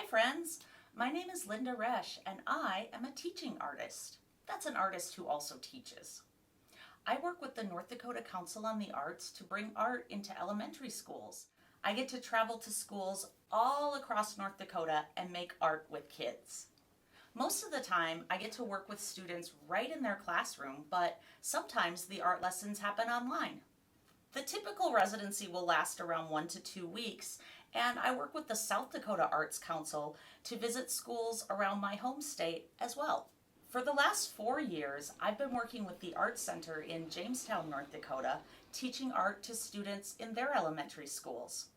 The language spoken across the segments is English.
Hi friends, my name is Linda Resch and I am a teaching artist. That's an artist who also teaches. I work with the North Dakota Council on the Arts to bring art into elementary schools. I get to travel to schools all across North Dakota and make art with kids. Most of the time I get to work with students right in their classroom, but sometimes the art lessons happen online. The typical residency will last around 1 to 2 weeks, and I work with the South Dakota Arts Council to visit schools around my home state as well. For the last 4 years, I've been working with the Art Center in Jamestown, North Dakota, teaching art to students in their elementary schools.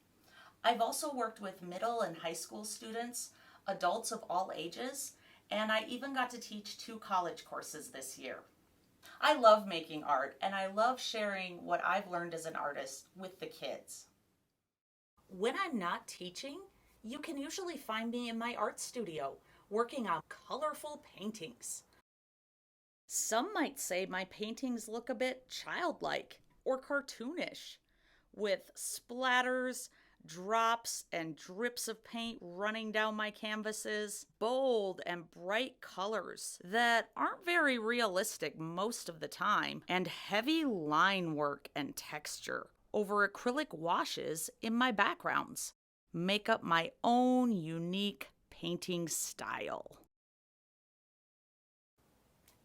I've also worked with middle and high school students, adults of all ages, and I even got to teach 2 college courses this year. I love making art and I love sharing what I've learned as an artist with the kids. When I'm not teaching, you can usually find me in my art studio working on colorful paintings. Some might say my paintings look a bit childlike or cartoonish, with splatters, drops, and drips of paint running down my canvases, bold and bright colors that aren't very realistic most of the time, and heavy line work and texture over acrylic washes in my backgrounds make up my own unique painting style.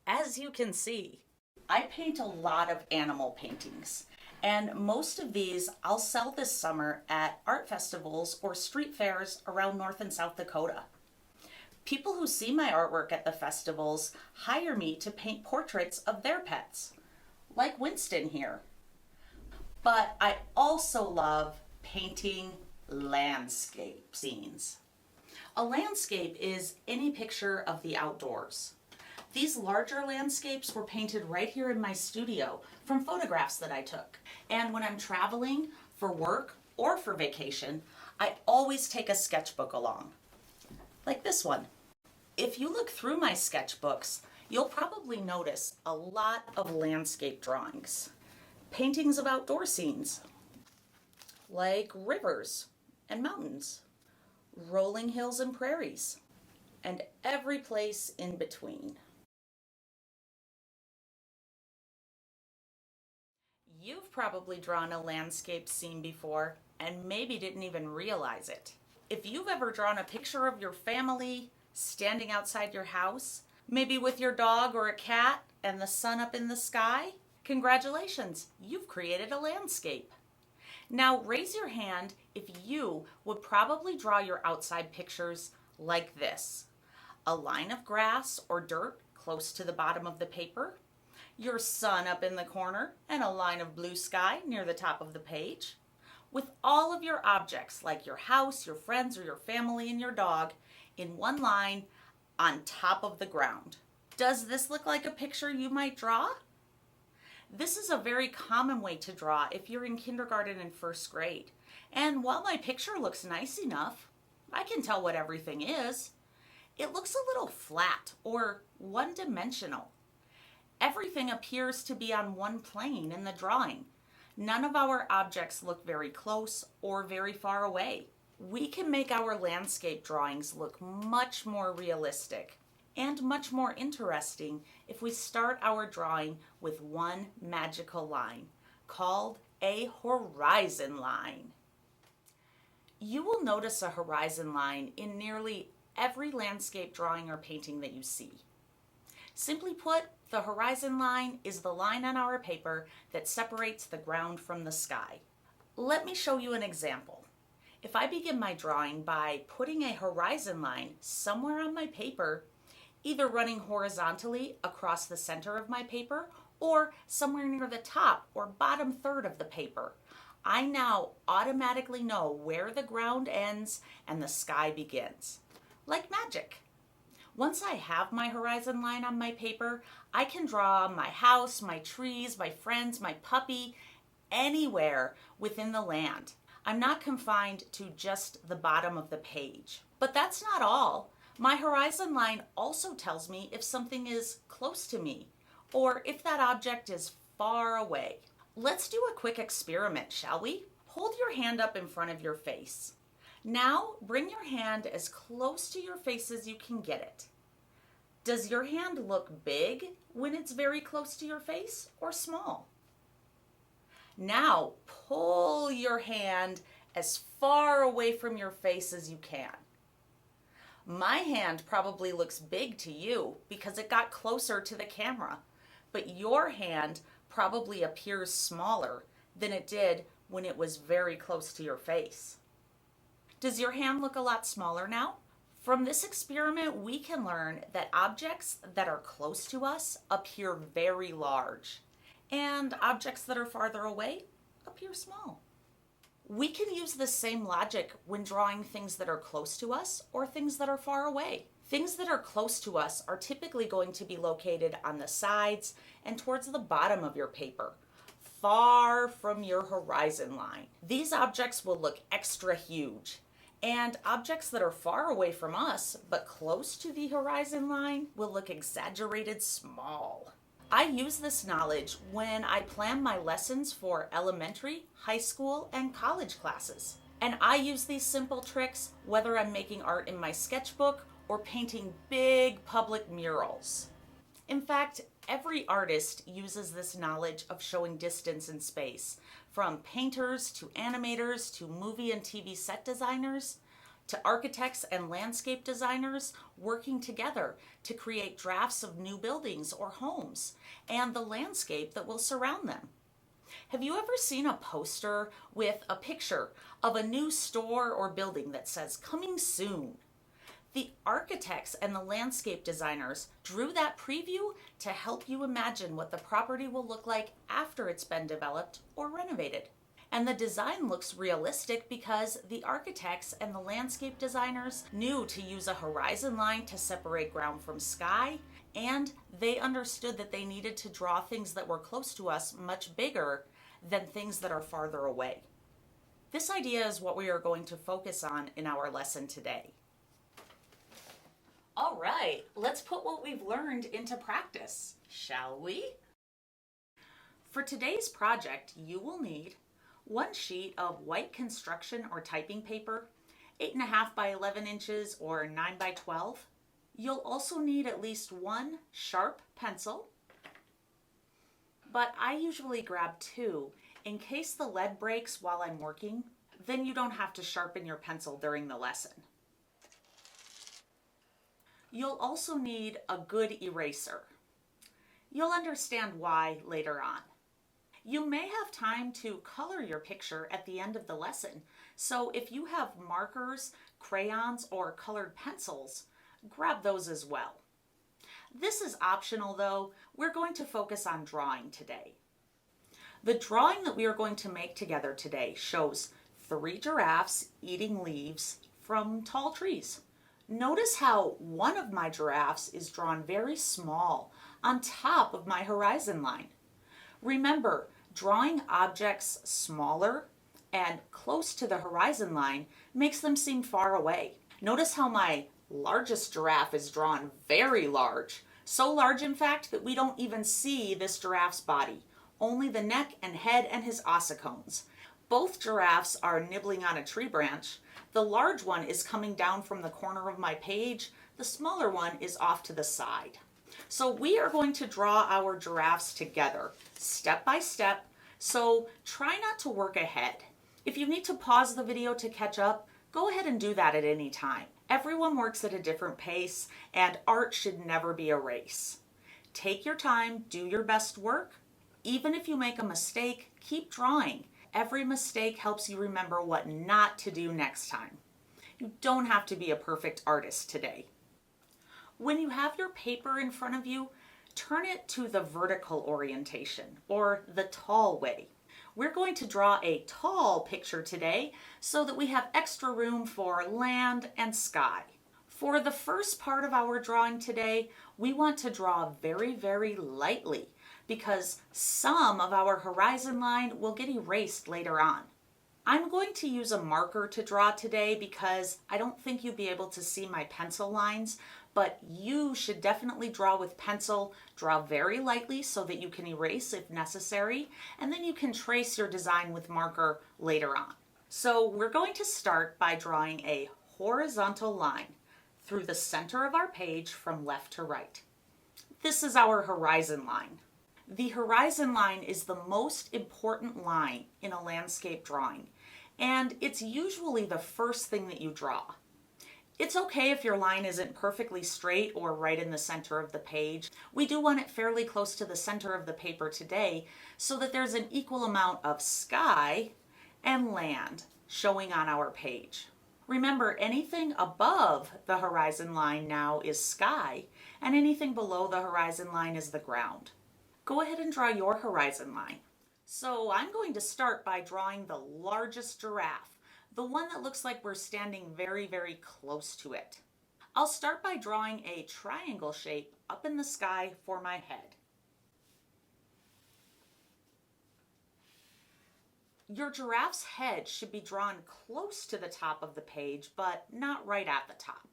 As you can see, I paint a lot of animal paintings, and most of these I'll sell this summer at art festivals or street fairs around North and South Dakota. People who see my artwork at the festivals hire me to paint portraits of their pets, like Winston here. But I also love painting landscape scenes. A landscape is any picture of the outdoors. These larger landscapes were painted right here in my studio from photographs that I took. And when I'm traveling for work or for vacation, I always take a sketchbook along, like this one. If you look through my sketchbooks, you'll probably notice a lot of landscape drawings, paintings of outdoor scenes, like rivers and mountains, rolling hills and prairies, and every place in between. You've probably drawn a landscape scene before and maybe didn't even realize it. If you've ever drawn a picture of your family standing outside your house, maybe with your dog or a cat and the sun up in the sky, congratulations, you've created a landscape. Now raise your hand if you would probably draw your outside pictures like this. A line of grass or dirt close to the bottom of the paper, your sun up in the corner, and a line of blue sky near the top of the page, with all of your objects like your house, your friends, or your family and your dog in one line on top of the ground. Does this look like a picture you might draw? This is a very common way to draw if you're in kindergarten and first grade. And while my picture looks nice enough, I can tell what everything is. It looks a little flat or one-dimensional. Everything appears to be on one plane in the drawing. None of our objects look very close or very far away. We can make our landscape drawings look much more realistic and much more interesting if we start our drawing with one magical line called a horizon line. You will notice a horizon line in nearly every landscape drawing or painting that you see. Simply put, the horizon line is the line on our paper that separates the ground from the sky. Let me show you an example. If I begin my drawing by putting a horizon line somewhere on my paper, either running horizontally across the center of my paper or somewhere near the top or bottom third of the paper, I now automatically know where the ground ends and the sky begins. Like magic. Once I have my horizon line on my paper, I can draw my house, my trees, my friends, my puppy, anywhere within the land. I'm not confined to just the bottom of the page. But that's not all. My horizon line also tells me if something is close to me or if that object is far away. Let's do a quick experiment, shall we? Hold your hand up in front of your face. Now bring your hand as close to your face as you can get it. Does your hand look big when it's very close to your face or small? Now pull your hand as far away from your face as you can. My hand probably looks big to you because it got closer to the camera, but your hand probably appears smaller than it did when it was very close to your face. Does your hand look a lot smaller now? From this experiment, we can learn that objects that are close to us appear very large, and objects that are farther away appear small. We can use the same logic when drawing things that are close to us or things that are far away. Things that are close to us are typically going to be located on the sides and towards the bottom of your paper, far from your horizon line. These objects will look extra huge. And objects that are far away from us, but close to the horizon line, will look exaggerated small. I use this knowledge when I plan my lessons for elementary, high school, and college classes. And I use these simple tricks whether I'm making art in my sketchbook or painting big public murals. In fact, every artist uses this knowledge of showing distance and space, from painters to animators to movie and TV set designers to architects and landscape designers working together to create drafts of new buildings or homes and the landscape that will surround them. Have you ever seen a poster with a picture of a new store or building that says "Coming soon"? The architects and the landscape designers drew that preview to help you imagine what the property will look like after it's been developed or renovated. And the design looks realistic because the architects and the landscape designers knew to use a horizon line to separate ground from sky, and they understood that they needed to draw things that were close to us much bigger than things that are farther away. This idea is what we are going to focus on in our lesson today. All right, let's put what we've learned into practice, shall we? For today's project, you will need one sheet of white construction or typing paper, 8.5 by 11 inches or 9 by 12. You'll also need at least one sharp pencil, but I usually grab two in case the lead breaks while I'm working. Then you don't have to sharpen your pencil during the lesson. You'll also need a good eraser. You'll understand why later on. You may have time to color your picture at the end of the lesson, so if you have markers, crayons, or colored pencils, grab those as well. This is optional though. We're going to focus on drawing today. The drawing that we are going to make together today shows 3 giraffes eating leaves from tall trees. Notice how one of my giraffes is drawn very small on top of my horizon line. Remember, drawing objects smaller and close to the horizon line makes them seem far away. Notice how my largest giraffe is drawn very large. So large, in fact, that we don't even see this giraffe's body, only the neck and head and his ossicones. Both giraffes are nibbling on a tree branch. The large one is coming down from the corner of my page. The smaller one is off to the side. So we are going to draw our giraffes together, step by step, so try not to work ahead. If you need to pause the video to catch up, go ahead and do that at any time. Everyone works at a different pace, and art should never be a race. Take your time, do your best work. Even if you make a mistake, keep drawing. Every mistake helps you remember what not to do next time. You don't have to be a perfect artist today. When you have your paper in front of you, turn it to the vertical orientation, or the tall way. We're going to draw a tall picture today so that we have extra room for land and sky. For the first part of our drawing today, we want to draw very, very lightly because some of our horizon line will get erased later on. I'm going to use a marker to draw today because I don't think you'll be able to see my pencil lines, but you should definitely draw with pencil. Draw very lightly so that you can erase if necessary, and then you can trace your design with marker later on. So we're going to start by drawing a horizontal line through the center of our page from left to right. This is our horizon line. The horizon line is the most important line in a landscape drawing, and it's usually the first thing that you draw. It's okay if your line isn't perfectly straight or right in the center of the page. We do want it fairly close to the center of the paper today so that there's an equal amount of sky and land showing on our page. Remember, anything above the horizon line now is sky, and anything below the horizon line is the ground. Go ahead and draw your horizon line. So I'm going to start by drawing the largest giraffe, the one that looks like we're standing very, very close to it. I'll start by drawing a triangle shape up in the sky for my head. Your giraffe's head should be drawn close to the top of the page, but not right at the top.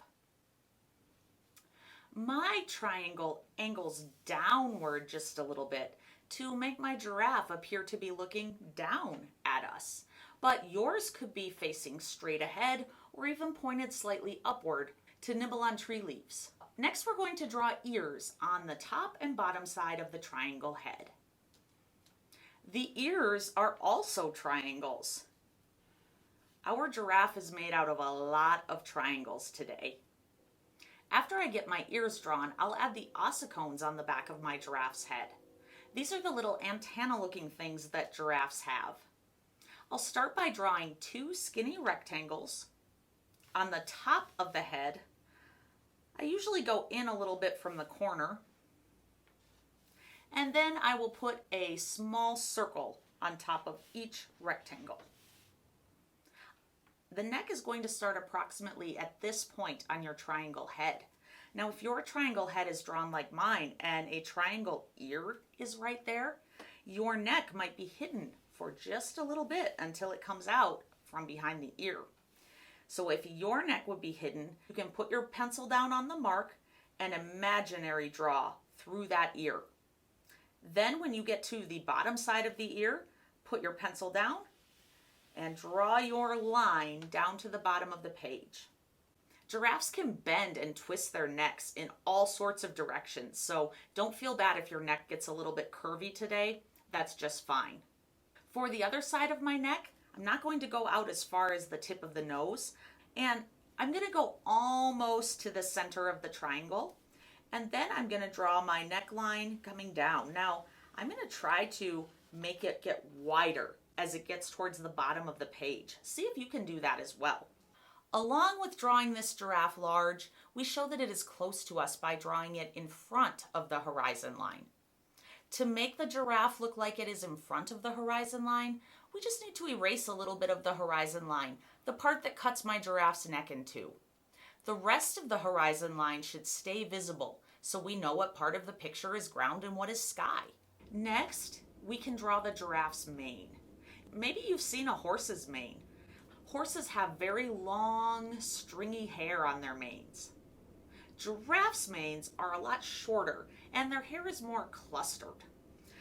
My triangle angles downward just a little bit to make my giraffe appear to be looking down at us. But yours could be facing straight ahead or even pointed slightly upward to nibble on tree leaves. Next, we're going to draw ears on the top and bottom side of the triangle head. The ears are also triangles. Our giraffe is made out of a lot of triangles today. After I get my ears drawn, I'll add the ossicones on the back of my giraffe's head. These are the little antenna-looking things that giraffes have. I'll start by drawing two skinny rectangles on the top of the head. I usually go in a little bit from the corner. And then I will put a small circle on top of each rectangle. The neck is going to start approximately at this point on your triangle head. Now, if your triangle head is drawn like mine and a triangle ear is right there, your neck might be hidden for just a little bit until it comes out from behind the ear. So if your neck would be hidden, you can put your pencil down on the mark and imaginary draw through that ear. Then when you get to the bottom side of the ear, put your pencil down and draw your line down to the bottom of the page. Giraffes can bend and twist their necks in all sorts of directions, so don't feel bad if your neck gets a little bit curvy today. That's just fine. For the other side of my neck, I'm not going to go out as far as the tip of the nose, and I'm going to go almost to the center of the triangle. And then I'm going to draw my neckline coming down. Now, I'm going to try to make it get wider as it gets towards the bottom of the page. See if you can do that as well. Along with drawing this giraffe large, we show that it is close to us by drawing it in front of the horizon line. To make the giraffe look like it is in front of the horizon line, we just need to erase a little bit of the horizon line, the part that cuts my giraffe's neck in two. The rest of the horizon line should stay visible so we know what part of the picture is ground and what is sky. Next, we can draw the giraffe's mane. Maybe you've seen a horse's mane. Horses have very long, stringy hair on their manes. Giraffes' manes are a lot shorter and their hair is more clustered.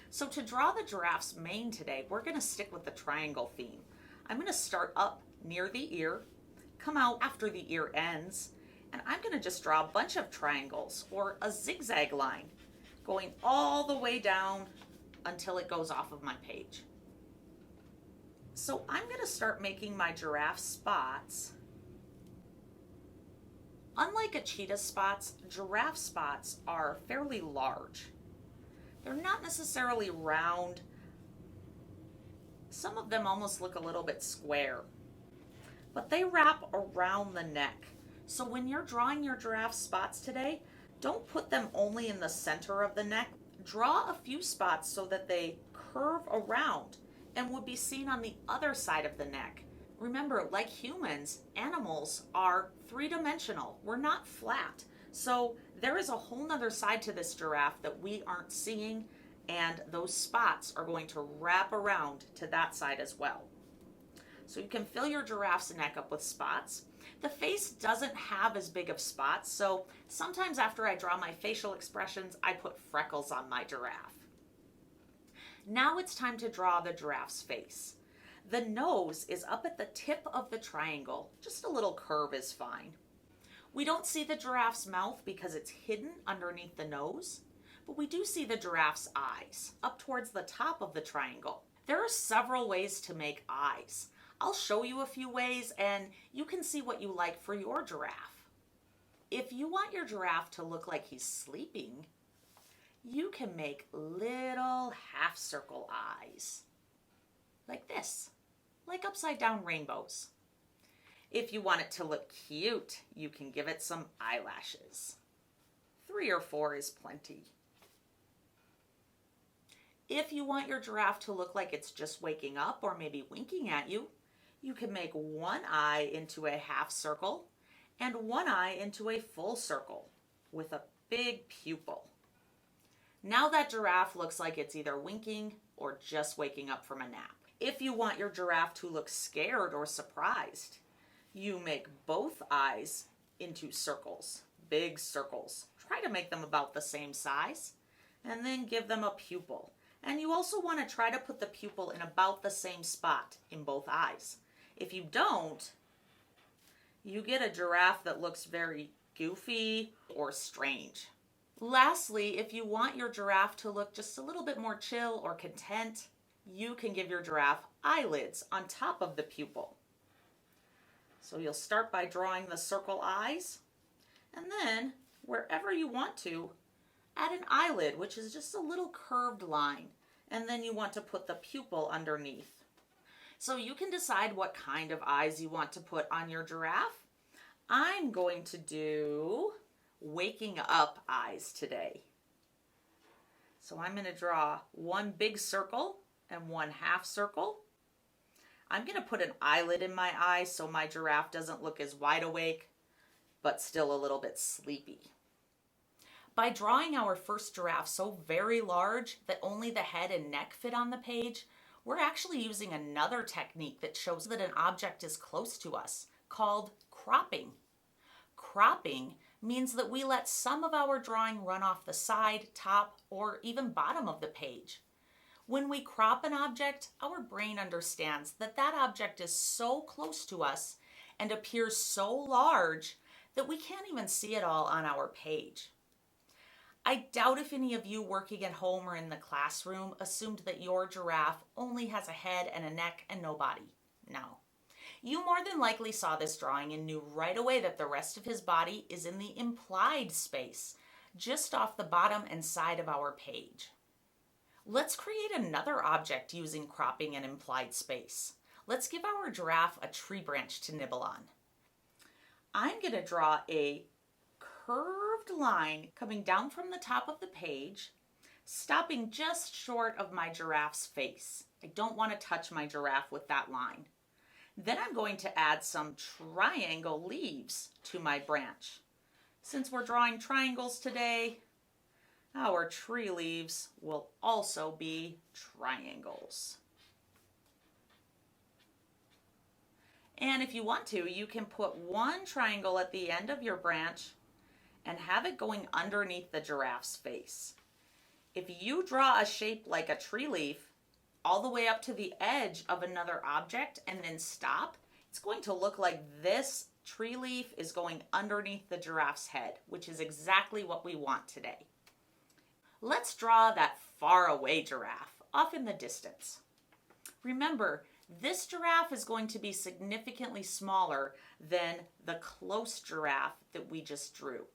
So to draw the giraffe's mane today, we're going to stick with the triangle theme. I'm going to start up near the ear, come out after the ear ends, and I'm going to just draw a bunch of triangles or a zigzag line going all the way down until it goes off of my page. So I'm going to start making my giraffe spots. Unlike a cheetah's spots, giraffe spots are fairly large. They're not necessarily round. Some of them almost look a little bit square, but they wrap around the neck. So when you're drawing your giraffe spots today, don't put them only in the center of the neck. Draw a few spots so that they curve around and would be seen on the other side of the neck. Remember, like humans, animals are three-dimensional. We're not flat. So there is a whole nother side to this giraffe that we aren't seeing, and those spots are going to wrap around to that side as well. So you can fill your giraffe's neck up with spots. The face doesn't have as big of spots, so sometimes after I draw my facial expressions, I put freckles on my giraffe. Now it's time to draw the giraffe's face. The nose is up at the tip of the triangle. Just a little curve is fine. We don't see the giraffe's mouth because it's hidden underneath the nose, but we do see the giraffe's eyes up towards the top of the triangle. There are several ways to make eyes. I'll show you a few ways and you can see what you like for your giraffe. If you want your giraffe to look like he's sleeping, you can make little half circle eyes. Like this, like upside down rainbows. If you want it to look cute, you can give it some eyelashes. 3 or 4 is plenty. If you want your giraffe to look like it's just waking up or maybe winking at you, you can make one eye into a half circle and one eye into a full circle with a big pupil. Now that giraffe looks like it's either winking or just waking up from a nap. If you want your giraffe to look scared or surprised, you make both eyes into circles, big circles. Try to make them about the same size and then give them a pupil. And you also want to try to put the pupil in about the same spot in both eyes. If you don't, you get a giraffe that looks very goofy or strange. Lastly, if you want your giraffe to look just a little bit more chill or content, you can give your giraffe eyelids on top of the pupil. So you'll start by drawing the circle eyes, and then wherever you want to, add an eyelid, which is just a little curved line, and then you want to put the pupil underneath. So you can decide what kind of eyes you want to put on your giraffe. I'm going to do waking up eyes today. So I'm going to draw one big circle and one half circle. I'm going to put an eyelid in my eye so my giraffe doesn't look as wide awake, but still a little bit sleepy. By drawing our first giraffe so very large that only the head and neck fit on the page, we're actually using another technique that shows that an object is close to us, called cropping. Cropping means that we let some of our drawing run off the side, top, or even bottom of the page. When we crop an object, our brain understands that that object is so close to us and appears so large that we can't even see it all on our page. I doubt if any of you working at home or in the classroom assumed that your giraffe only has a head and a neck and no body. No. You more than likely saw this drawing and knew right away that the rest of his body is in the implied space, just off the bottom and side of our page. Let's create another object using cropping and implied space. Let's give our giraffe a tree branch to nibble on. I'm going to draw a curved line coming down from the top of the page, stopping just short of my giraffe's face. I don't want to touch my giraffe with that line. Then I'm going to add some triangle leaves to my branch. Since we're drawing triangles today, our tree leaves will also be triangles. And if you want to, you can put one triangle at the end of your branch and have it going underneath the giraffe's face. If you draw a shape like a tree leaf all the way up to the edge of another object and then stop, it's going to look like this tree leaf is going underneath the giraffe's head, which is exactly what we want today. Let's draw that far away giraffe off in the distance. Remember, this giraffe is going to be significantly smaller than the close giraffe that we just drew.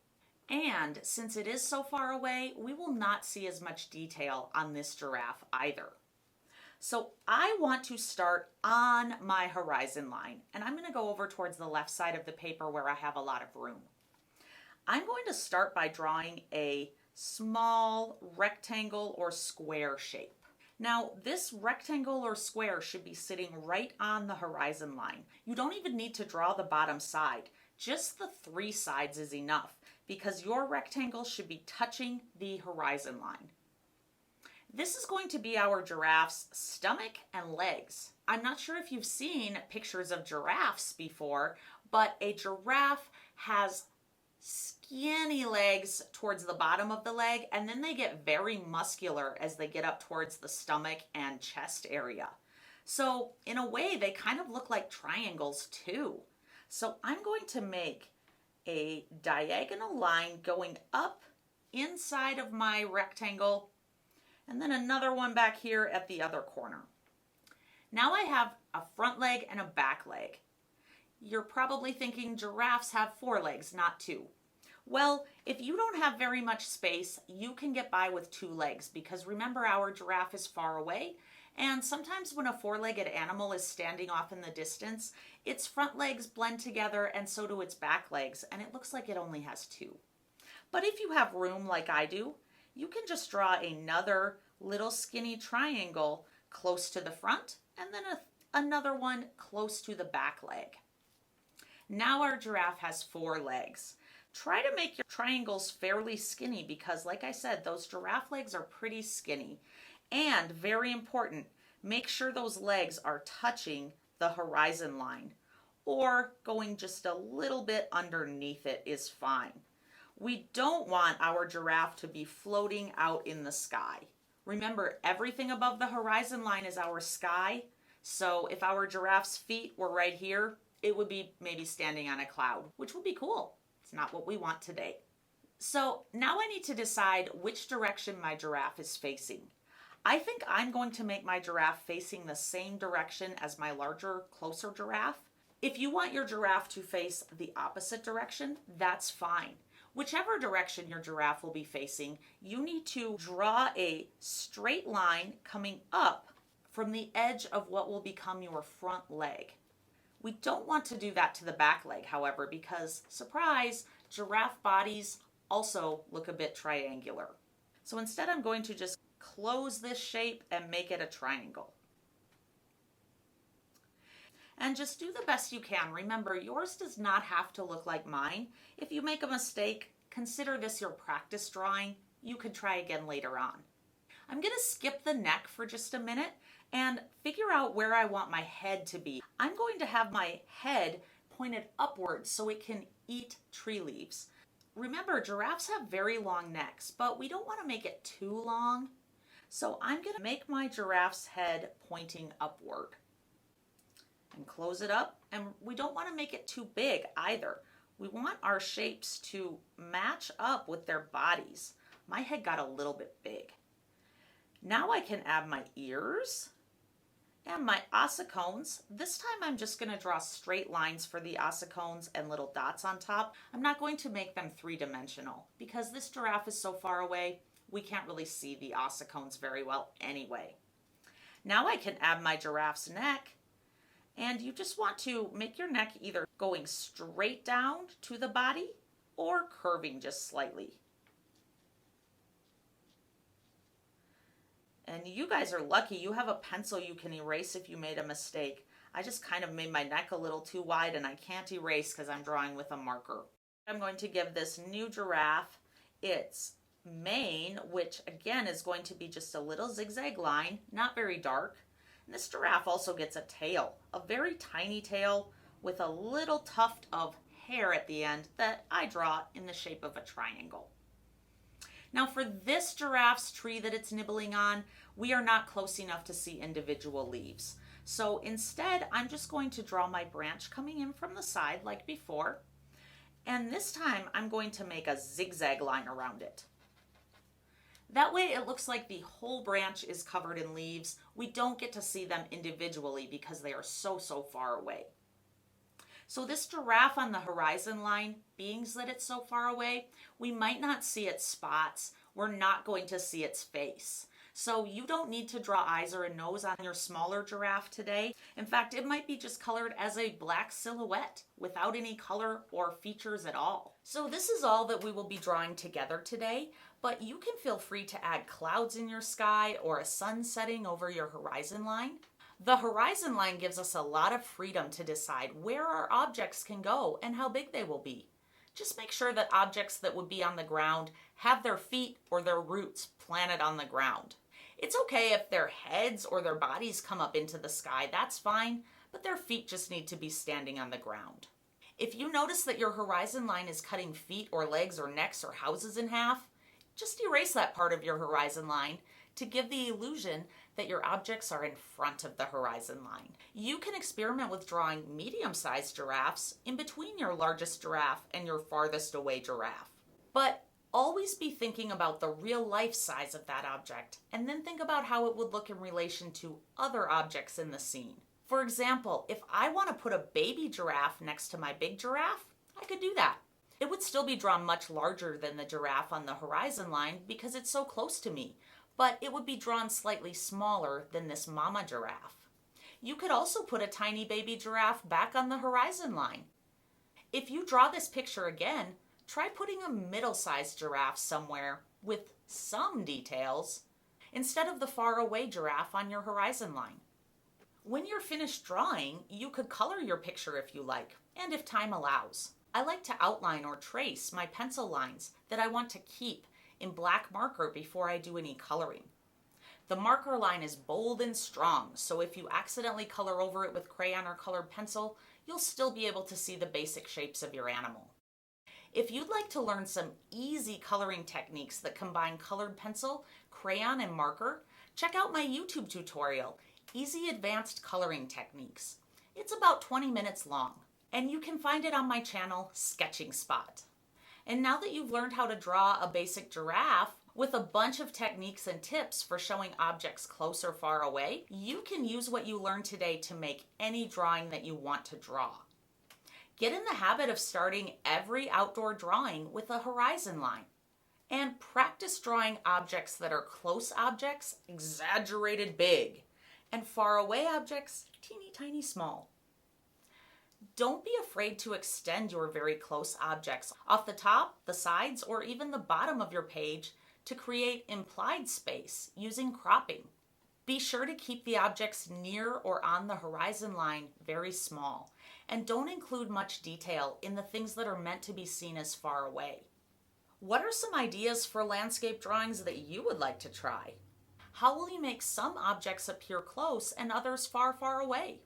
And since it is so far away, we will not see as much detail on this giraffe either. So I want to start on my horizon line, and I'm going to go over towards the left side of the paper where I have a lot of room. I'm going to start by drawing a small rectangle or square shape. Now, this rectangle or square should be sitting right on the horizon line. You don't even need to draw the bottom side. Just the 3 sides is enough because your rectangle should be touching the horizon line. This is going to be our giraffe's stomach and legs. I'm not sure if you've seen pictures of giraffes before, but a giraffe has skinny legs towards the bottom of the leg, and then they get very muscular as they get up towards the stomach and chest area. So in a way, they kind of look like triangles too. So I'm going to make a diagonal line going up inside of my rectangle, and then another one back here at the other corner. Now I have a front leg and a back leg. You're probably thinking giraffes have 4 legs, not 2. Well, if you don't have very much space, you can get by with 2 legs because remember our giraffe is far away, and sometimes when a 4-legged animal is standing off in the distance, its front legs blend together and so do its back legs, and it looks like it only has 2. But if you have room like I do, you can just draw another little skinny triangle close to the front and then another one close to the back leg. Now our giraffe has 4 legs. Try to make your triangles fairly skinny because, like I said, those giraffe legs are pretty skinny. And very important, make sure those legs are touching the horizon line or going just a little bit underneath it is fine. We don't want our giraffe to be floating out in the sky. Remember, everything above the horizon line is our sky. So if our giraffe's feet were right here, it would be maybe standing on a cloud, which would be cool. It's not what we want today. So now I need to decide which direction my giraffe is facing. I think I'm going to make my giraffe facing the same direction as my larger, closer giraffe. If you want your giraffe to face the opposite direction, that's fine. Whichever direction your giraffe will be facing, you need to draw a straight line coming up from the edge of what will become your front leg. We don't want to do that to the back leg, however, because, surprise, giraffe bodies also look a bit triangular. So instead I'm going to just close this shape and make it a triangle. And just do the best you can. Remember, yours does not have to look like mine. If you make a mistake, consider this your practice drawing. You could try again later on. I'm going to skip the neck for just a minute and figure out where I want my head to be. I'm going to have my head pointed upwards so it can eat tree leaves. Remember, giraffes have very long necks, but we don't want to make it too long. So I'm going to make my giraffe's head pointing upward and close it up. And we don't want to make it too big either. We want our shapes to match up with their bodies. My head got a little bit big. Now I can add my ears and my ossicones. This time I'm just going to draw straight lines for the ossicones and little dots on top. I'm not going to make them 3-dimensional because this giraffe is so far away, we can't really see the ossicones very well anyway. Now I can add my giraffe's neck, and you just want to make your neck either going straight down to the body or curving just slightly. And you guys are lucky. You have a pencil you can erase if you made a mistake. I just kind of made my neck a little too wide and I can't erase because I'm drawing with a marker. I'm going to give this new giraffe its mane, which again is going to be just a little zigzag line, not very dark. And this giraffe also gets a tail, a very tiny tail with a little tuft of hair at the end that I draw in the shape of a triangle. Now for this giraffe's tree that it's nibbling on, we are not close enough to see individual leaves. So instead, I'm just going to draw my branch coming in from the side like before. And this time I'm going to make a zigzag line around it. That way it looks like the whole branch is covered in leaves. We don't get to see them individually because they are so far away. So this giraffe on the horizon line, being that it's so far away, we might not see its spots. We're not going to see its face. So you don't need to draw eyes or a nose on your smaller giraffe today. In fact, it might be just colored as a black silhouette without any color or features at all. So this is all that we will be drawing together today, but you can feel free to add clouds in your sky or a sun setting over your horizon line. The horizon line gives us a lot of freedom to decide where our objects can go and how big they will be. Just make sure that objects that would be on the ground have their feet or their roots planted on the ground. It's okay if their heads or their bodies come up into the sky, that's fine, but their feet just need to be standing on the ground. If you notice that your horizon line is cutting feet or legs or necks or houses in half, just erase that part of your horizon line. to give the illusion that your objects are in front of the horizon line. You can experiment with drawing medium-sized giraffes in between your largest giraffe and your farthest away giraffe. But always be thinking about the real life size of that object, and then think about how it would look in relation to other objects in the scene. For example, if I want to put a baby giraffe next to my big giraffe, I could do that. It would still be drawn much larger than the giraffe on the horizon line because it's so close to me, but it would be drawn slightly smaller than this mama giraffe. You could also put a tiny baby giraffe back on the horizon line. If you draw this picture again, try putting a middle-sized giraffe somewhere with some details instead of the far-away giraffe on your horizon line. When you're finished drawing, you could color your picture if you like, and if time allows. I like to outline or trace my pencil lines that I want to keep in black marker before I do any coloring. The marker line is bold and strong, so if you accidentally color over it with crayon or colored pencil, you'll still be able to see the basic shapes of your animal. If you'd like to learn some easy coloring techniques that combine colored pencil, crayon, and marker, check out my YouTube tutorial, Easy Advanced Coloring Techniques. It's about 20 minutes long, and you can find it on my channel, Sketching Spot. And now that you've learned how to draw a basic giraffe with a bunch of techniques and tips for showing objects close or far away, you can use what you learned today to make any drawing that you want to draw. Get in the habit of starting every outdoor drawing with a horizon line. And practice drawing objects that are close objects, exaggerated big, and far away objects, teeny tiny small. Don't be afraid to extend your very close objects off the top, the sides, or even the bottom of your page to create implied space using cropping. Be sure to keep the objects near or on the horizon line very small, and don't include much detail in the things that are meant to be seen as far away. What are some ideas for landscape drawings that you would like to try? How will you make some objects appear close and others far, far away?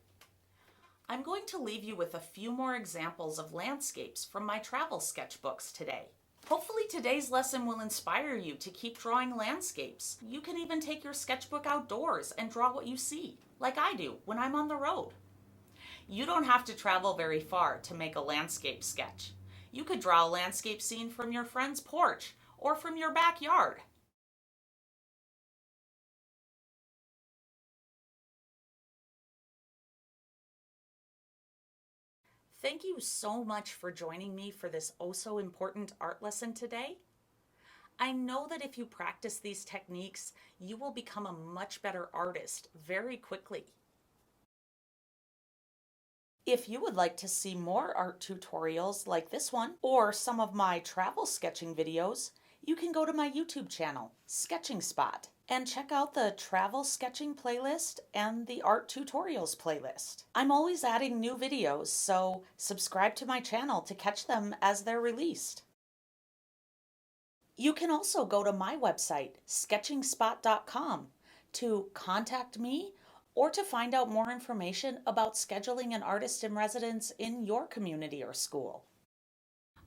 I'm going to leave you with a few more examples of landscapes from my travel sketchbooks today. Hopefully today's lesson will inspire you to keep drawing landscapes. You can even take your sketchbook outdoors and draw what you see, like I do when I'm on the road. You don't have to travel very far to make a landscape sketch. You could draw a landscape scene from your friend's porch or from your backyard. Thank you so much for joining me for this oh-so important art lesson today. I know that if you practice these techniques, you will become a much better artist very quickly. If you would like to see more art tutorials like this one, or some of my travel sketching videos, you can go to my YouTube channel, Sketching Spot, and check out the travel sketching playlist and the art tutorials playlist. I'm always adding new videos, so subscribe to my channel to catch them as they're released. You can also go to my website, sketchingspot.com, to contact me or to find out more information about scheduling an artist in residence in your community or school.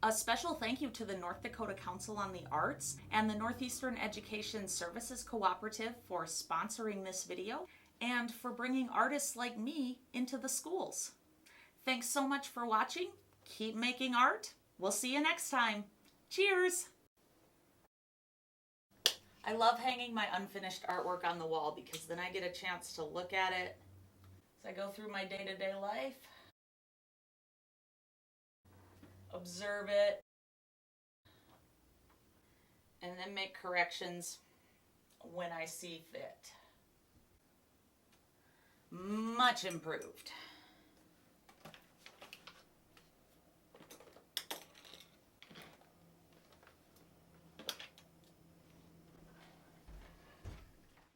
A special thank you to the North Dakota Council on the Arts and the Northeastern Education Services Cooperative for sponsoring this video and for bringing artists like me into the schools. Thanks so much for watching. Keep making art. We'll see you next time. Cheers! I love hanging my unfinished artwork on the wall because then I get a chance to look at it as I go through my day-to-day life. Observe it, and then make corrections when I see fit. Much improved.